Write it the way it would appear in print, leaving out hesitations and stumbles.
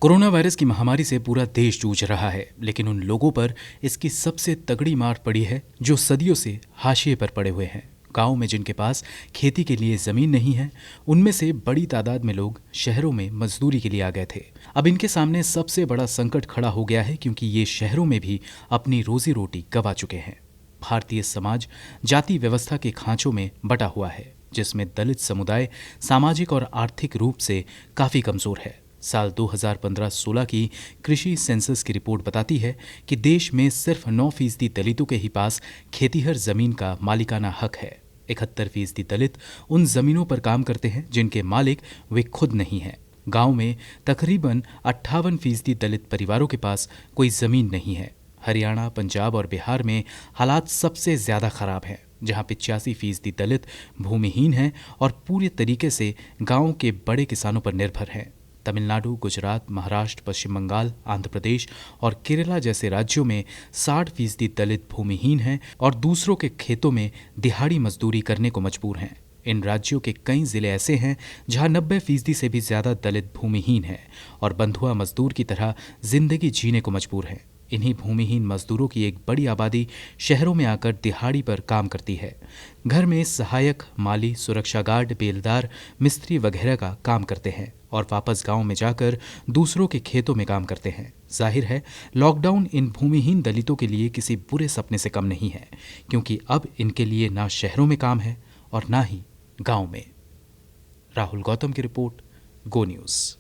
Corona virus की महामारी से पूरा देश जूझ रहा है, लेकिन उन लोगों पर इसकी सबसे तगड़ी मार पड़ी है जो सदियों से हाशिए पर पड़े हुए हैं। गांव में जिनके पास खेती के लिए जमीन नहीं है, उनमें से बड़ी तादाद में लोग शहरों में मजदूरी के लिए आ गए थे। अब इनके सामने सबसे बड़ा संकट खड़ा हो गया है, क्योंकि ये शहरों में भी अपनी रोजी रोटी गंवा चुके हैं। भारतीय समाज जाति व्यवस्था के खांचों में बटा हुआ है, जिसमें दलित समुदाय सामाजिक और आर्थिक रूप से काफी कमजोर है। साल 2015-16 की कृषि सेंसस की रिपोर्ट बताती है कि देश में सिर्फ 9% दलितों के ही पास खेतीहर जमीन का मालिकाना हक है। 71% दलित उन जमीनों पर काम करते हैं जिनके मालिक वे खुद नहीं हैं। गांव में तकरीबन 58% दलित परिवारों के पास कोई जमीन नहीं है। हरियाणा, पंजाब और बिहार में हालात सबसे ज्यादा खराब हैं, जहां 85% दलित भूमिहीन हैं और पूरे तरीके से गांव के बड़े किसानों पर निर्भर हैं। तमिलनाडु, गुजरात, महाराष्ट्र, पश्चिम बंगाल, आंध्र प्रदेश और केरला जैसे राज्यों में 60% दलित भूमिहीन हैं और दूसरों के खेतों में दिहाड़ी मजदूरी करने को मजबूर हैं। इन राज्यों के कई जिले ऐसे हैं जहां 90% से भी ज्यादा दलित भूमिहीन हैं और बंधुआ मजदूर की तरह जिंदगी जीने को मजबूर हैं। इन्हीं भूमिहीन मजदूरों की एक बड़ी आबादी शहरों में आकर दिहाड़ी पर काम करती है। घर में सहायक, माली, सुरक्षा गार्ड, बेलदार, मिस्त्री वगैरह का काम करते हैं और वापस गांव में जाकर दूसरों के खेतों में काम करते हैं। जाहिर है, लॉकडाउन इन भूमिहीन दलितों के लिए किसी बुरे सपने से कम नहीं है, क्योंकि अब इनके लिए ना शहरों में काम है और ना ही गांव में। राहुल गौतम की रिपोर्ट, गो न्यूज़।